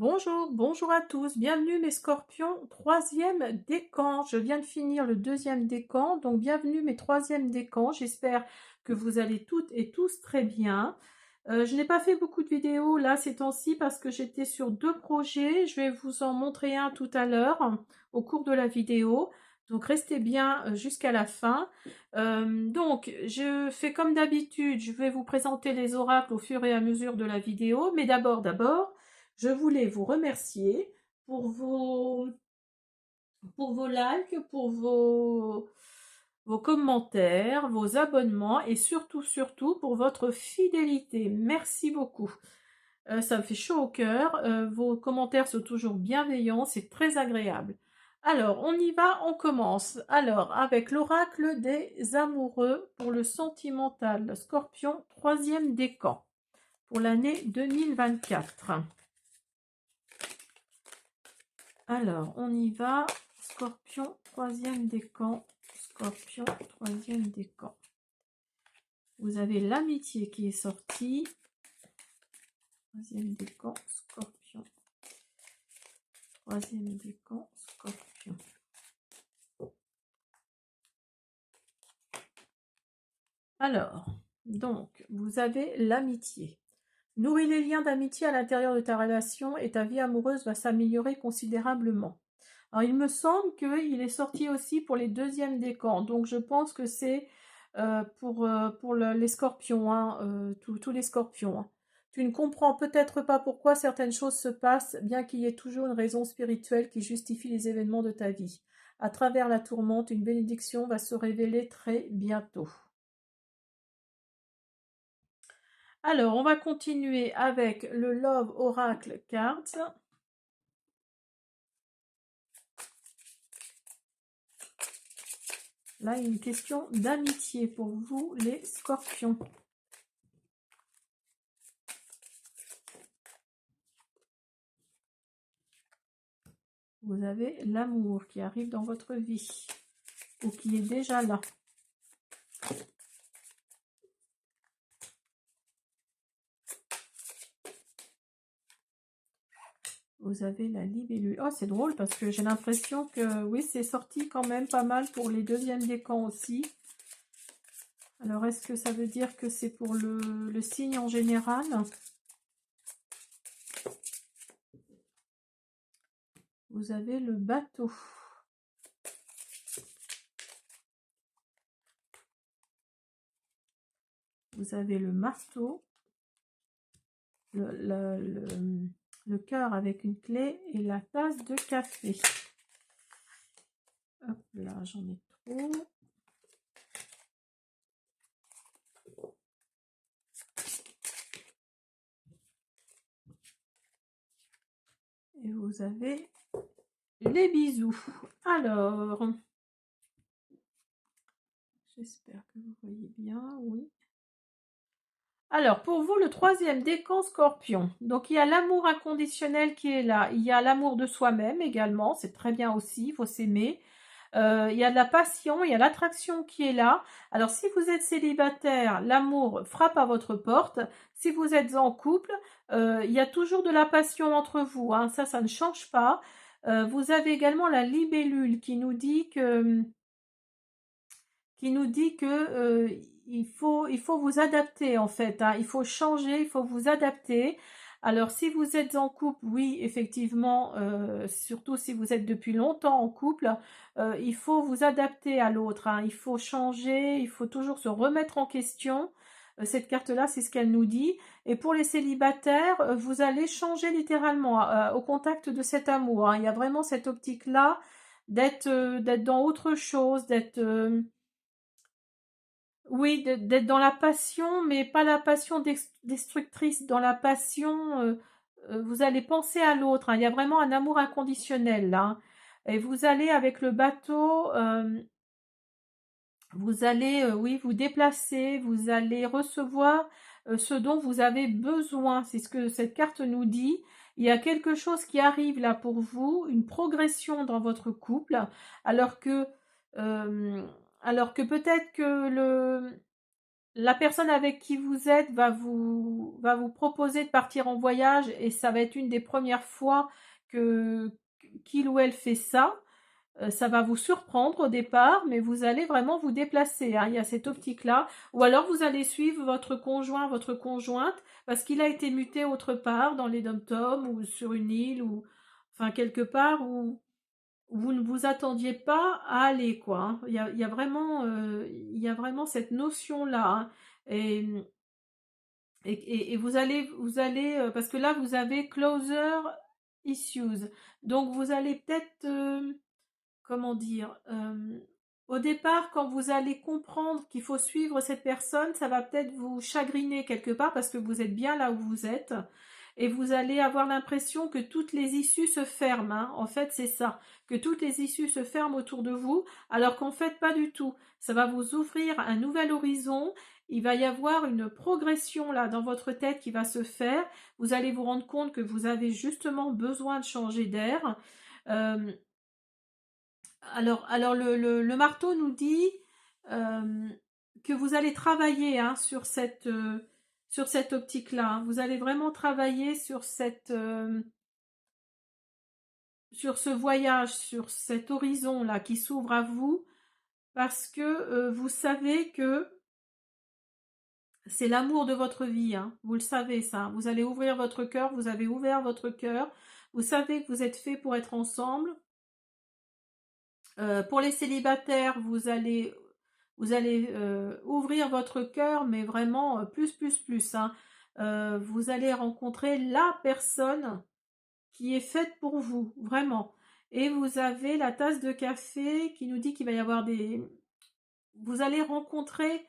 Bonjour, bonjour à tous, bienvenue mes scorpions, troisième décan. Je viens de finir le deuxième décan, donc bienvenue mes troisièmes décans. J'espère que vous allez toutes et tous très bien. Je n'ai pas fait beaucoup de vidéos là ces temps-ci parce que j'étais sur deux projets. Je vais vous en montrer un tout à l'heure au cours de la vidéo. Donc restez bien jusqu'à la fin. Donc je fais comme d'habitude, je vais vous présenter les oracles au fur et à mesure de la vidéo. Mais d'abord, je voulais vous remercier pour vos likes, pour vos commentaires, vos abonnements et surtout pour votre fidélité. Merci beaucoup. Ça me fait chaud au cœur. Vos commentaires sont toujours bienveillants, c'est très agréable. Alors, on y va, on commence. Alors, avec l'oracle des amoureux pour le sentimental. Scorpion, troisième décan pour l'année 2024. Alors, on y va. Scorpion, troisième décan. Scorpion, troisième décan. Vous avez l'amitié qui est sortie. Troisième décan, Scorpion. Troisième décan, Scorpion. Alors, donc, vous avez l'amitié. Nourris les liens d'amitié à l'intérieur de ta relation et ta vie amoureuse va s'améliorer considérablement. Alors, il me semble qu'il est sorti aussi pour les deuxièmes décans. Donc, je pense que c'est pour les scorpions, hein, tous les scorpions. Hein. Tu ne comprends peut-être pas pourquoi certaines choses se passent, bien qu'il y ait toujours une raison spirituelle qui justifie les événements de ta vie. À travers la tourmente, une bénédiction va se révéler très bientôt. Alors, on va continuer avec le Love Oracle Cards. Là, il y a une question d'amitié pour vous, les scorpions. Vous avez l'amour qui arrive dans votre vie ou qui est déjà là. Vous avez la libellule. Oh, c'est drôle parce que j'ai l'impression que, oui, c'est sorti quand même pas mal pour les deuxièmes décans aussi. Alors, est-ce que ça veut dire que c'est pour le signe en général? Vous avez le bateau. Vous avez le marteau. Le cœur avec une clé et la tasse de café. Hop là, j'en ai trop. Et vous avez les bisous. Alors, j'espère que vous voyez bien, oui. Alors, pour vous, le troisième décan Scorpion. Donc, il y a l'amour inconditionnel qui est là. Il y a l'amour de soi-même également. C'est très bien aussi, il faut s'aimer. Il y a de la passion, il y a l'attraction qui est là. Alors, si vous êtes célibataire, l'amour frappe à votre porte. Si vous êtes en couple, il y a toujours de la passion entre vous. Hein. Ça ne change pas. Vous avez également la libellule qui nous dit que il faut vous adapter en fait, hein. Il faut changer, il faut vous adapter. Alors si vous êtes en couple, oui, effectivement, surtout si vous êtes depuis longtemps en couple, il faut vous adapter à l'autre, hein. Il faut changer, il faut toujours se remettre en question. Cette carte-là, c'est ce qu'elle nous dit. Et pour les célibataires, vous allez changer littéralement au contact de cet amour, hein. Il y a vraiment cette optique-là d'être dans autre chose, d'être oui, d'être dans la passion, mais pas la passion destructrice. Dans la passion, vous allez penser à l'autre, hein. Il y a vraiment un amour inconditionnel là. Hein. Et vous allez avec le bateau, vous allez, oui, vous déplacer, vous allez recevoir ce dont vous avez besoin. C'est ce que cette carte nous dit. Il y a quelque chose qui arrive là pour vous, une progression dans votre couple, alors que, euh, alors que peut-être que la personne avec qui vous êtes va vous proposer de partir en voyage et ça va être une des premières fois que qu'il ou elle fait ça. Ça va vous surprendre au départ, mais vous allez vraiment vous déplacer, hein. Il y a cette optique-là. Ou alors vous allez suivre votre conjoint, votre conjointe, parce qu'il a été muté autre part, dans les dom-toms ou sur une île, ou enfin quelque part où vous ne vous attendiez pas à aller, quoi, hein. Il y a vraiment cette notion-là, hein. Et, et vous allez, parce que là, vous avez closer issues. Donc, vous allez peut-être, comment dire, au départ, quand vous allez comprendre qu'il faut suivre cette personne, ça va peut-être vous chagriner quelque part parce que vous êtes bien là où vous êtes et vous allez avoir l'impression que toutes les issues se ferment, hein. En fait, c'est ça, que toutes les issues se ferment autour de vous, alors qu'en fait, pas du tout. Ça va vous ouvrir un nouvel horizon. Il va y avoir une progression là dans votre tête qui va se faire. Vous allez vous rendre compte que vous avez justement besoin de changer d'air. Euh, alors le marteau nous dit euh, que vous allez travailler, hein, sur cette optique-là, hein. Vous allez vraiment travailler sur sur ce voyage, sur cet horizon-là qui s'ouvre à vous, parce que vous savez que c'est l'amour de votre vie, hein. Vous le savez ça. Vous allez ouvrir votre cœur, vous avez ouvert votre cœur. Vous savez que vous êtes fait pour être ensemble. Pour les célibataires, vous allez ouvrir votre cœur, mais vraiment plus, hein. Vous allez rencontrer la personne qui est faite pour vous, vraiment. Et vous avez la tasse de café qui nous dit qu'il va y avoir des... Vous allez rencontrer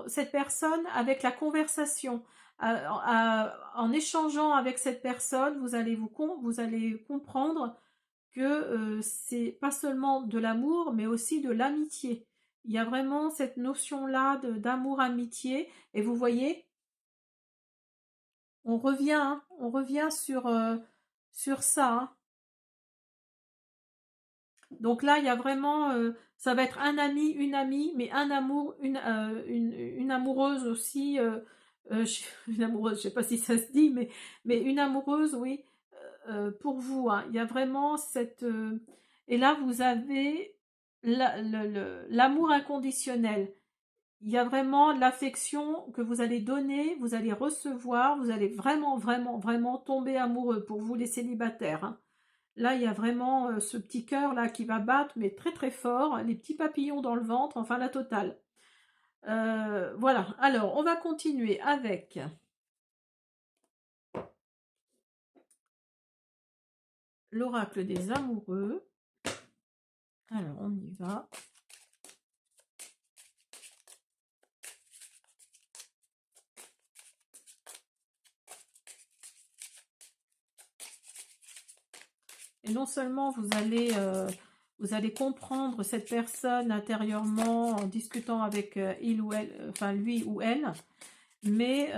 cette personne avec la conversation. En échangeant avec cette personne, vous allez comprendre que c'est pas seulement de l'amour, mais aussi de l'amitié. Il y a vraiment cette notion-là d'amour-amitié. Et vous voyez, on revient sur ça, hein. Donc là, il y a vraiment, ça va être un ami, une amie, mais un amour, une amoureuse aussi, une amoureuse, je sais pas si ça se dit, mais une amoureuse, oui, pour vous, hein. Il y a vraiment cette... et là, vous avez l'amour inconditionnel. Il y a vraiment l'affection que vous allez donner, vous allez recevoir, vous allez vraiment tomber amoureux pour vous les célibataires, hein. Là, il y a vraiment ce petit cœur là qui va battre, mais très fort, les petits papillons dans le ventre, enfin la totale. Voilà, alors on va continuer avec l'oracle des amoureux. Alors, on y va. Et non seulement vous allez comprendre cette personne intérieurement en discutant avec il ou elle, enfin lui ou elle, mais,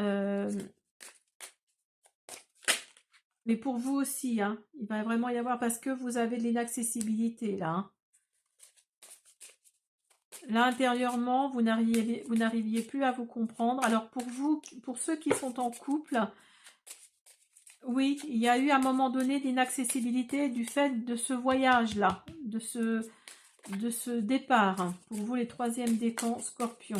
mais pour vous aussi, hein, il va vraiment y avoir, parce que vous avez de l'inaccessibilité là, hein. Là, intérieurement, vous n'arriviez plus à vous comprendre. Alors pour vous, pour ceux qui sont en couple, oui, il y a eu à un moment donné d'inaccessibilité du fait de ce voyage-là, de ce départ, hein, pour vous les troisièmes décans Scorpion.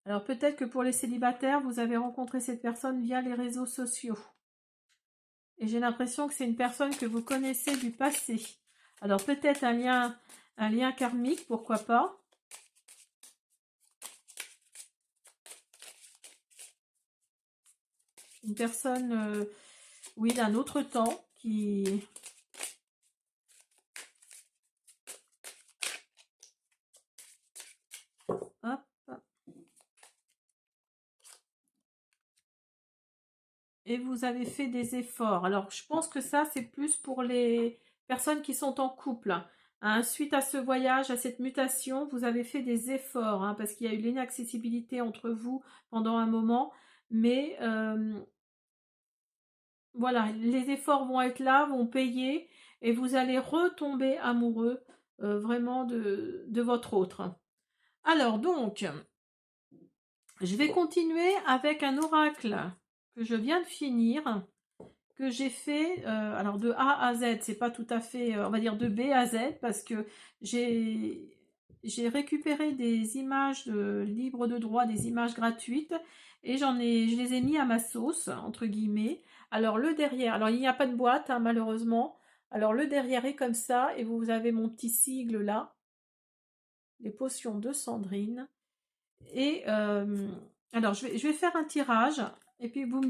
Alors peut-être que pour les célibataires, vous avez rencontré cette personne via les réseaux sociaux. Et j'ai l'impression que c'est une personne que vous connaissez du passé. Alors peut-être un lien karmique, pourquoi pas. Une personne, oui, d'un autre temps qui... Hop. Et vous avez fait des efforts. Alors, je pense que ça, c'est plus pour les personnes qui sont en couple, hein. Suite à ce voyage, à cette mutation, vous avez fait des efforts, hein, parce qu'il y a eu l'inaccessibilité entre vous pendant un moment. Mais voilà, les efforts vont être là, vont payer, et vous allez retomber amoureux vraiment de votre autre. Alors donc, je vais continuer avec un oracle que je viens de finir, que j'ai fait, alors de A à Z, c'est pas tout à fait, on va dire de B à Z, parce que j'ai récupéré des images libres de droit, des images gratuites, et je les ai mis à ma sauce, entre guillemets. Alors le derrière, alors il n'y a pas de boîte, hein, malheureusement. Alors le derrière est comme ça, et vous avez mon petit sigle là, les potions de Sandrine. Et alors, je vais faire un tirage. Et puis, vous me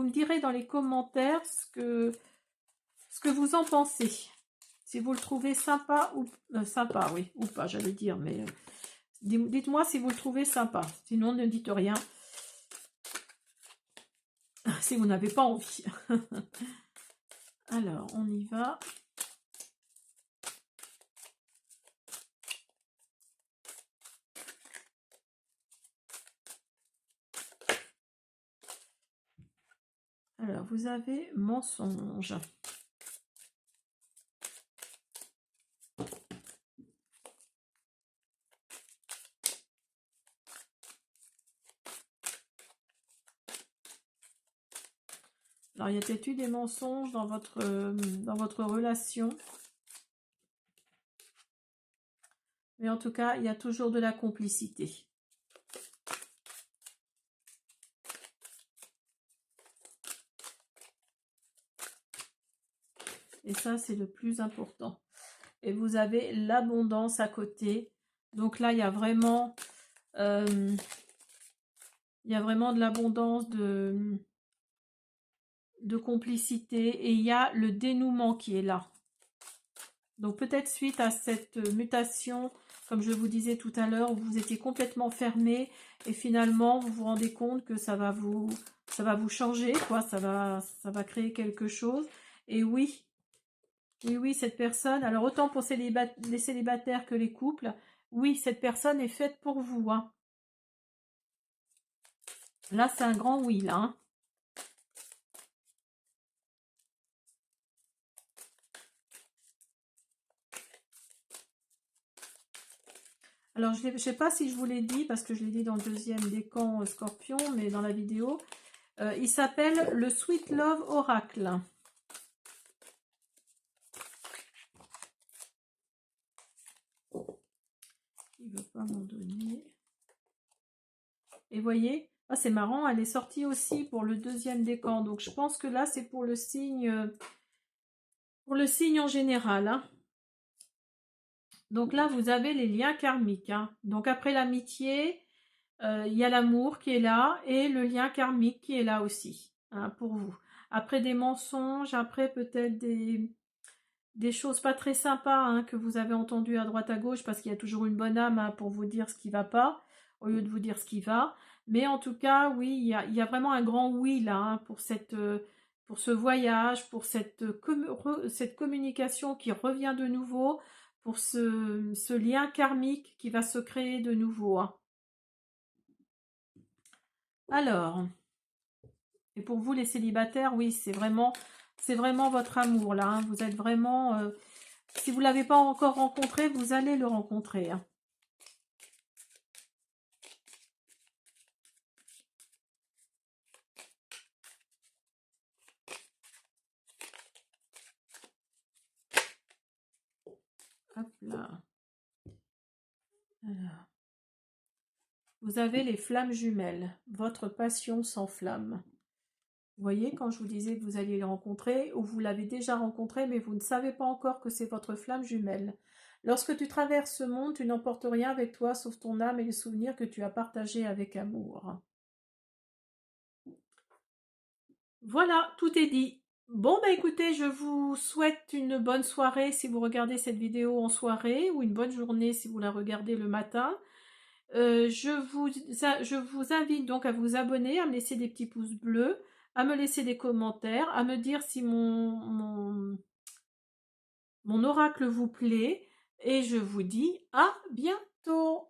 direz dans les commentaires ce que vous en pensez. Si vous le trouvez sympa ou... sympa, oui, ou pas, j'allais dire. Mais dites-moi si vous le trouvez sympa. Sinon, ne dites rien. Si vous n'avez pas envie. Alors, on y va. Alors, vous avez mensonge. Alors, il y a peut-être eu des mensonges dans votre relation. Mais en tout cas, il y a toujours de la complicité. Et ça, c'est le plus important. Et vous avez l'abondance à côté. Donc là, il y a vraiment de l'abondance de complicité. Et il y a le dénouement qui est là. Donc peut-être suite à cette mutation, comme je vous disais tout à l'heure, où vous étiez complètement fermé. Et finalement, vous vous rendez compte que ça va vous changer, quoi. Ça va créer quelque chose. Et oui, oui, cette personne, alors autant pour les célibataires que les couples, oui, cette personne est faite pour vous. Hein. Là, c'est un grand oui, là. Hein. Alors, je ne sais pas si je vous l'ai dit, parce que je l'ai dit dans le deuxième décan Scorpion, mais dans la vidéo. Il s'appelle le Sweet Love Oracle. Il ne veut pas m'en donner. Et voyez, ah, c'est marrant, elle est sortie aussi pour le deuxième décan. Donc, je pense que là, c'est pour le signe en général. Hein. Donc là, vous avez les liens karmiques. Hein. Donc, après l'amitié, il y a l'amour qui est là et le lien karmique qui est là aussi, hein, pour vous. Après des mensonges, après peut-être des choses pas très sympas hein, que vous avez entendues à droite à gauche, parce qu'il y a toujours une bonne âme hein, pour vous dire ce qui va pas, au lieu de vous dire ce qui va. Mais en tout cas, oui, il y a vraiment un grand oui là, hein, pour ce voyage, pour cette communication qui revient de nouveau, pour ce lien karmique qui va se créer de nouveau. Hein. Alors, et pour vous les célibataires, oui, c'est vraiment votre amour là. Hein. Vous êtes vraiment, si vous ne l'avez pas encore rencontré, vous allez le rencontrer. Hein. Hop là. Alors. Vous avez les flammes jumelles. Votre passion s'enflamme. Vous voyez, quand je vous disais que vous alliez le rencontrer, ou vous l'avez déjà rencontré, mais vous ne savez pas encore que c'est votre flamme jumelle. Lorsque tu traverses ce monde, tu n'emportes rien avec toi, sauf ton âme et les souvenirs que tu as partagés avec amour. Voilà, tout est dit. Bon, bah écoutez, je vous souhaite une bonne soirée si vous regardez cette vidéo en soirée, ou une bonne journée si vous la regardez le matin. Je vous invite donc à vous abonner, à me laisser des petits pouces bleus, à me laisser des commentaires, à me dire si mon oracle vous plaît. Et je vous dis à bientôt.